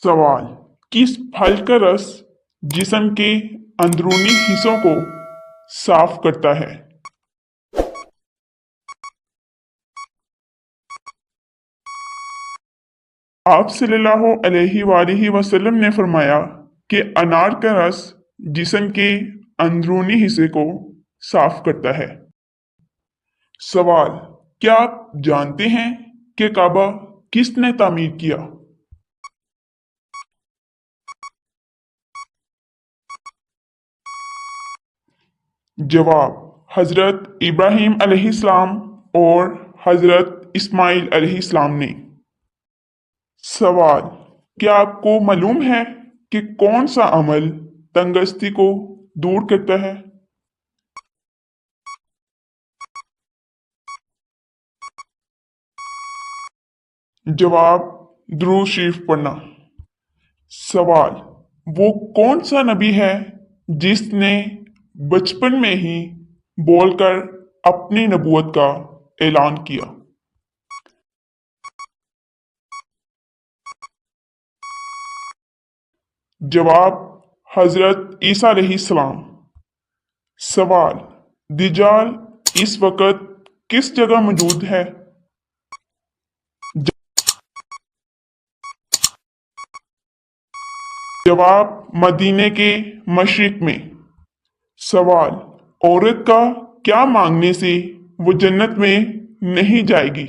सवाल। किस फल का रस जिस्म के अंदरूनी हिस्सों को साफ करता है? आप सल्लल्लाहु अलैहि वसल्लम ने फरमाया कि अनार का रस जिस्म के अंदरूनी हिस्से को साफ करता है। सवाल। क्या आप जानते हैं कि काबा किसने तामीर किया? जवाब। हजरत इब्राहिम अलैहिस्सलाम और हजरत इस्माइल अलैहिस्सलाम ने। सवाल। क्या आपको मालूम है कि कौन सा अमल तंगस्ती को दूर करता है? जवाब। दुरूद शरीफ पढ़ना। सवाल। वो कौन सा नबी है जिसने बचपन में ही बोलकर अपनी नबूवत का ऐलान किया? जवाब। हजरत ईसा अलैहिस्सलाम। सवाल। दिजाल इस वक्त किस जगह मौजूद है? जवाब। मदीने के मशरिक में। सवाल। औरत का क्या मांगने से वो जन्नत में नहीं जाएगी?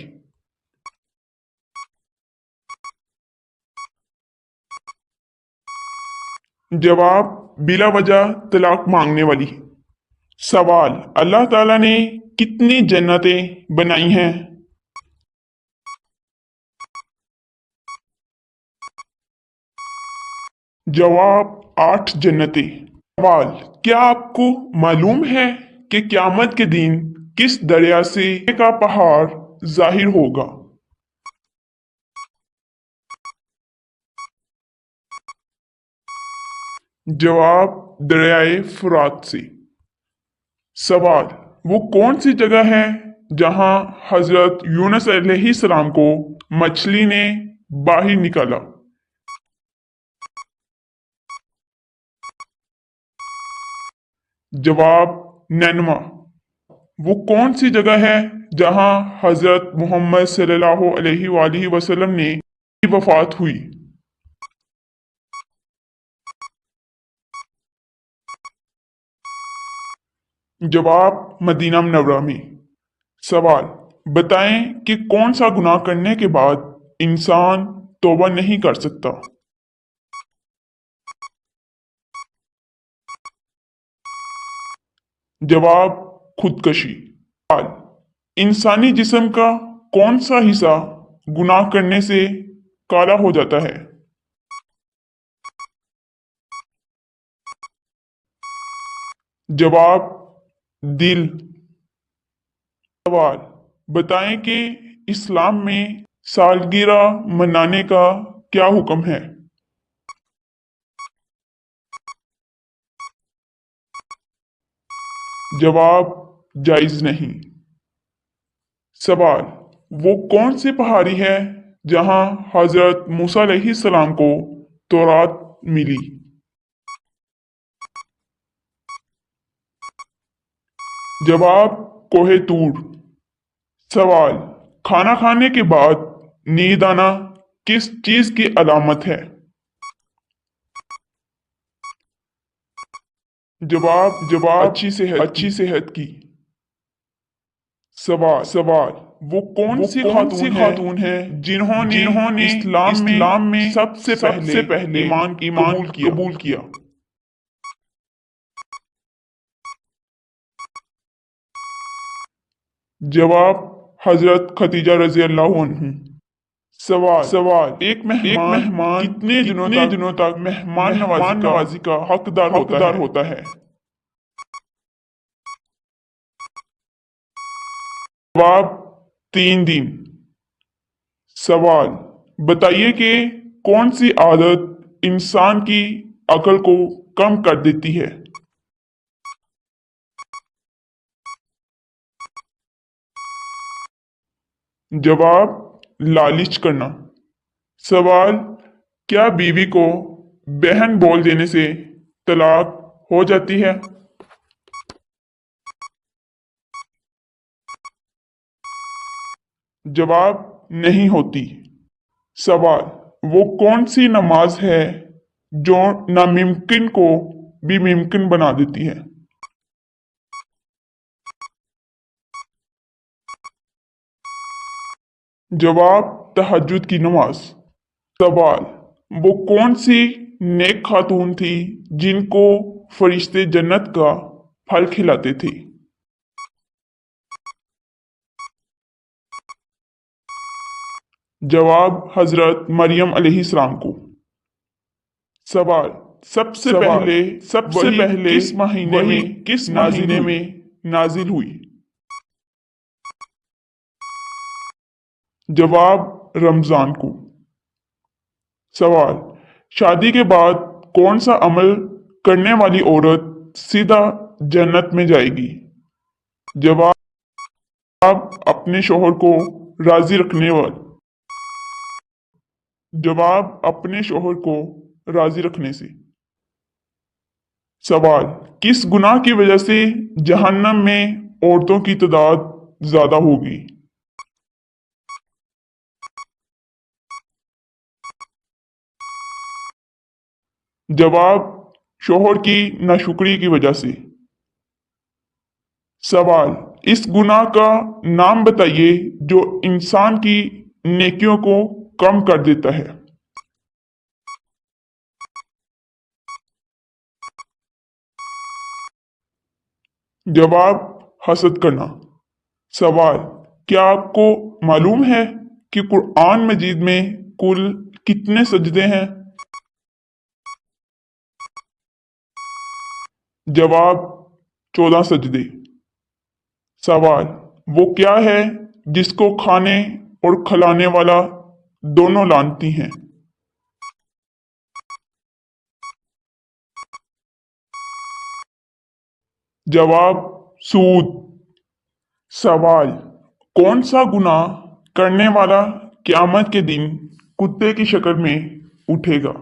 जवाब। बिला वजह तलाक मांगने वाली। सवाल। अल्लाह ताला ने कितनी जन्नतें बनाई हैं? जवाब। 8 जन्नतें। सवाल। क्या आपको मालूम है कि क़यामत के दिन किस दरिया से का पहाड़ जाहिर होगा? जवाब। दरियाए फुरात से। सवाल। वो कौन सी जगह है जहां हजरत यूनुस अलैहिस्सलाम को मछली ने बाहर निकाला? जवाब। नैनवा। वो कौन सी जगह है जहां हजरत मोहम्मद सल्लल्लाहु अलैहि वसल्लम ने की वफात हुई? जवाब। मदीना मुनव्वरा में। सवाल। बताएं कि कौन सा गुनाह करने के बाद इंसान तौबा नहीं कर सकता? जवाब। खुदकशी। सवाल। इंसानी जिस्म का कौन सा हिस्सा गुनाह करने से काला हो जाता है? जवाब। दिल। सवाल। बताएं कि इस्लाम में सालगिरह मनाने का क्या हुक्म है? जवाब। जायज नहीं। सवाल। वो कौन सी पहाड़ी है जहां हजरत मूसा अलैहिस्सलाम को तौरात मिली? जवाब। कोहे तूर। सवाल। खाना खाने के बाद नींद आना किस चीज की अलामत है? जवाब। अच्छी सेहत की। सवाल। वो कौन सी खातून है जिन्होंने इस्लाम में सबसे पहले ईमान कबूल किया? जवाब। हजरत खदीजा रजी अल्लाह अन्हु। सवाल। एक मेहमान कितने दिनों तक मेहमान नवाजी का हकदार होता है? जवाब। 3 दिन। सवाल। बताइए कि कौन सी आदत इंसान की अकल को कम कर देती है? जवाब। लालच करना। सवाल। क्या बीवी को बहन बोल देने से तलाक हो जाती है? जवाब नहीं होती। सवाल, वो कौन सी नमाज है जो नामुमकिन को भी मुमकिन बना देती है? जवाब, तहज्जुद की नमाज। सवाल, वो कौन सी नेक खातून थी जिनको फरिश्ते जन्नत का फल खिलाते थे? जवाब, हजरत मरियम अलैहिस्सलाम को। सवाल, सबसे पहले किस महीने में नाजिल हुई? जवाब, रमजान को। सवाल, शादी के बाद कौन सा अमल करने वाली औरत सीधा जन्नत में जाएगी? जवाब, अपने शोहर को राजी रखने वाली। जवाब, अपने शोहर को राजी रखने से। सवाल, किस गुनाह की वजह से जहन्नम में औरतों की तादाद ज्यादा होगी? जवाब, शोहर की नाशुक्री की वजह से। सवाल, इस गुनाह का नाम बताइए जो इंसान की नेकियों को कम कर देता है। जवाब, हसद करना। सवाल, क्या आपको मालूम है कि कुरान मजीद में कुल कितने सजदे हैं? जवाब, 14 सजदे। सवाल, वो क्या है जिसको खाने और खिलाने वाला दोनों लानती हैं? जवाब, सूद। सवाल, कौन सा गुनाह करने वाला क़यामत के दिन कुत्ते की शक्ल में उठेगा?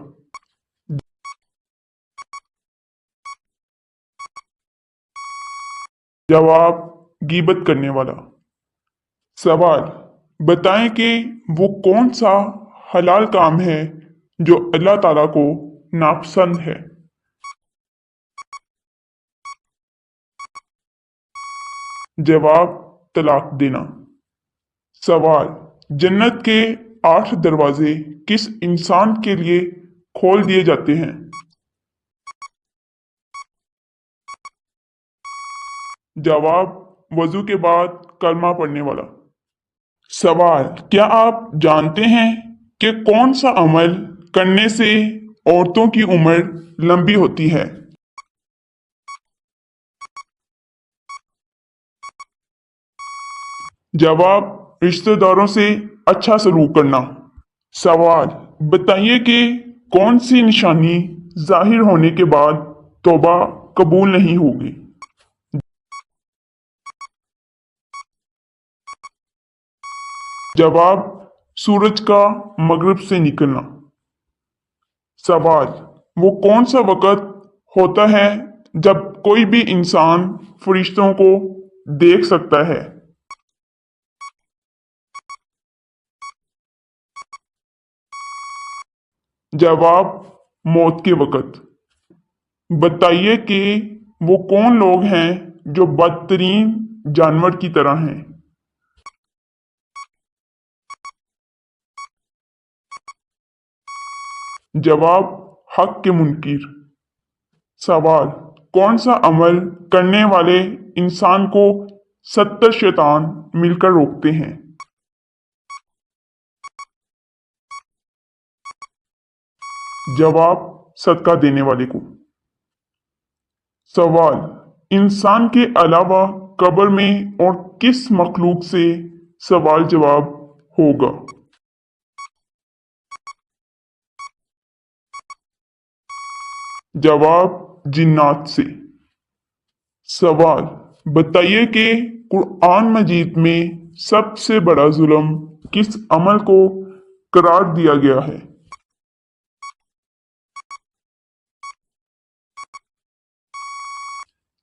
जवाब, गीबत करने वाला। सवाल, बताएं कि वो कौन सा हलाल काम है जो अल्लाह ताला को नापसंद है? जवाब, तलाक देना। सवाल, जन्नत के 8 दरवाजे किस इंसान के लिए खोल दिए जाते हैं? जवाब, वजू के बाद कलमा पढ़ने वाला। सवाल, क्या आप जानते हैं कि कौन सा अमल करने से औरतों की उम्र लंबी होती है? जवाब, रिश्तेदारों से अच्छा सलूक करना। सवाल, बताइए कि कौन सी निशानी जाहिर होने के बाद तौबा कबूल नहीं होगी? जवाब, सूरज का मगरिब से निकलना। सवाल, वो कौन सा वक़्त होता है जब कोई भी इंसान फरिश्तों को देख सकता है? जवाब, मौत के वक़्त। बताइए कि वो कौन लोग हैं जो बदतरीन जानवर की तरह हैं? जवाब, हक के मुनकिर। सवाल, कौन सा अमल करने वाले इंसान को 70 शैतान मिलकर रोकते हैं? जवाब, सदका देने वाले को। सवाल, इंसान के अलावा कब्र में और किस मखलूक से सवाल जवाब होगा? जवाब, जिन्नात से। सवाल, बताइए कि कुरान मजीद में सबसे बड़ा जुल्म किस अमल को करार दिया गया है?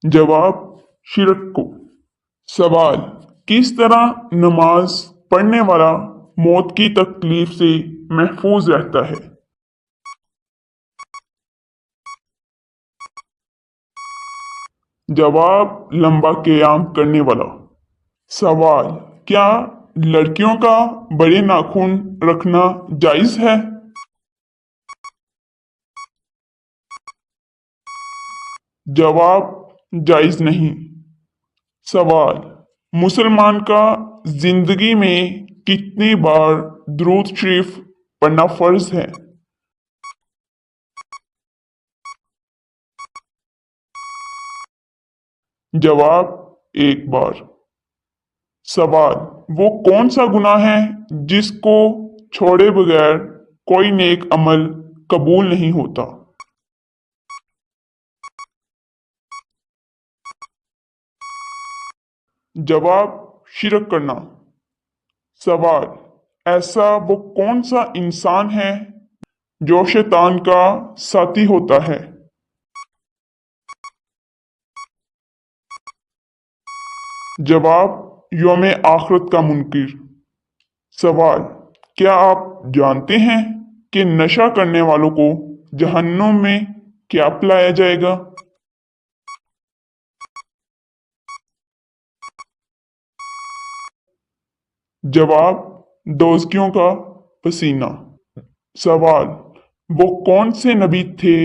जवाब शिरक को। सवाल किस तरह नमाज पढ़ने वाला मौत की तकलीफ से महफूज रहता है? जवाब लंबा क़याम करने वाला। सवाल क्या लड़कियों का बड़े नाखून रखना जायज़ है? जवाब जायज़ नहीं। सवाल मुसलमान का जिंदगी में कितनी बार दुरूद शरीफ पढ़ना फर्ज है? जवाब एक बार। सवाल वो कौन सा गुनाह है जिसको छोड़े बगैर कोई नेक अमल कबूल नहीं होता? जवाब शिरक करना। सवाल ऐसा वो कौन सा इंसान है जो शैतान का साथी होता है? जवाब यौम आखिरत का मुनकिर। सवाल क्या आप जानते हैं कि नशा करने वालों को जहन्नुम में क्या पिलाया जाएगा? जवाब दोज़कियों का पसीना। सवाल वो कौन से नबी थे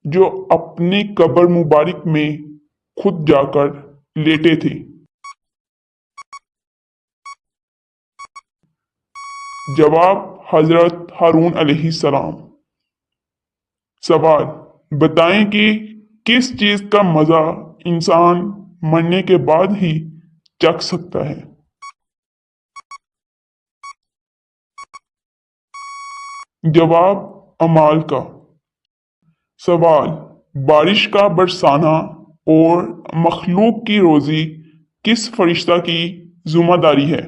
जो अपनी कब्र मुबारक में खुद जाकर लेटे थे? जवाब हजरत हारून अलैहिस्सलाम। सवाल बताएं कि किस चीज का मजा इंसान मरने के बाद ही चख सकता है? जवाब अमाल का। सवाल बारिश का बरसाना और मखलूक की रोजी किस फरिश्ता की जिम्मेदारी है?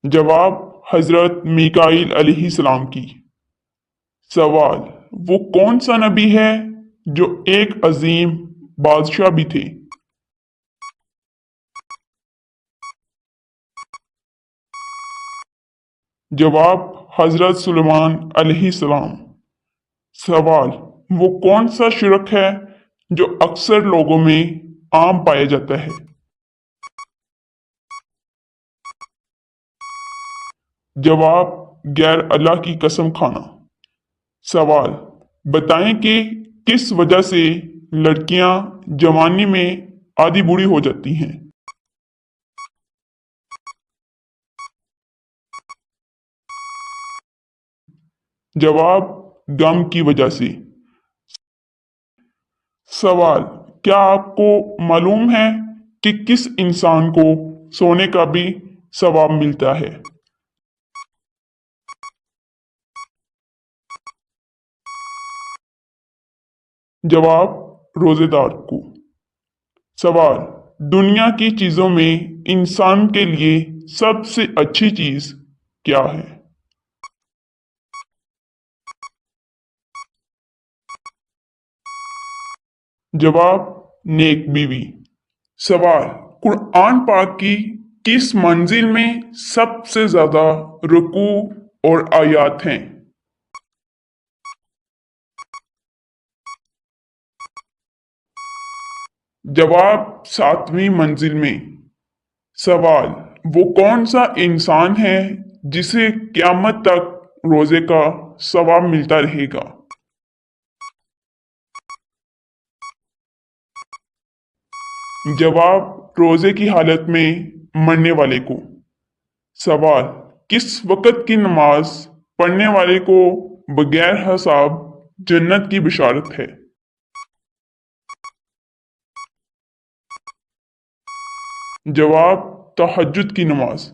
जवाब हजरत मीकाईल अलैहिस्सलाम की। सवाल वो कौन सा नबी है जो एक अजीम बादशाह भी थे? जवाब हजरत सुलेमान अलैहिस्सलाम। सवाल वो कौन सा शिरक है जो अक्सर लोगों में आम पाया जाता है? जवाब गैर अल्लाह की कसम खाना। सवाल बताएं कि किस वजह से लड़कियां जवानी में आधी बूढ़ी हो जाती हैं? जवाब गम की वजह से। सवाल क्या आपको मालूम है कि किस इंसान को सोने का भी सवाब मिलता है? जवाब रोजेदार को। सवाल दुनिया की चीजों में इंसान के लिए सबसे अच्छी चीज क्या है? जवाब नेक बीवी। सवाल कुरान पाक की किस मंजिल में सबसे ज्यादा रुकू और आयात हैं? जवाब सातवीं मंजिल में। सवाल वो कौन सा इंसान है जिसे क्यामत तक रोजे का सवाब मिलता रहेगा? जवाब रोजे की हालत में मरने वाले को। सवाल किस वक़्त की नमाज पढ़ने वाले को बगैर हिसाब जन्नत की बिशारत है? जवाब तहज्जुद की नमाज।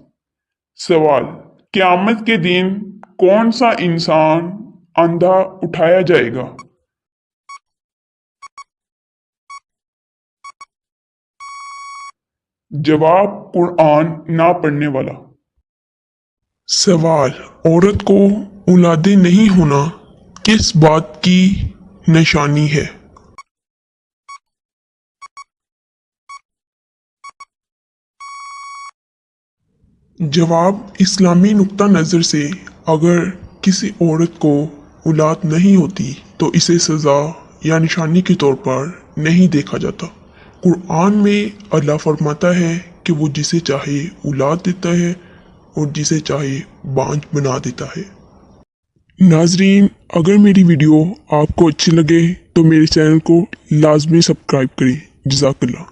सवाल क़यामत के दिन कौन सा इंसान अंधा उठाया जाएगा? जवाब कुरान ना पढ़ने वाला। सवाल औरत को औलादे नहीं होना किस बात की निशानी है? जवाब, इस्लामी नुक्ता नज़र से अगर किसी औरत को औलाद नहीं होती तो इसे सज़ा या निशानी के तौर पर नहीं देखा जाता। कुरान में अल्लाह फरमाता है कि वो जिसे चाहे औलाद देता है और जिसे चाहे बांझ बना देता है। नाजरीन, अगर मेरी वीडियो आपको अच्छी लगे तो मेरे चैनल को लाजमी सब्सक्राइब करें। जज़ाकल्लाह।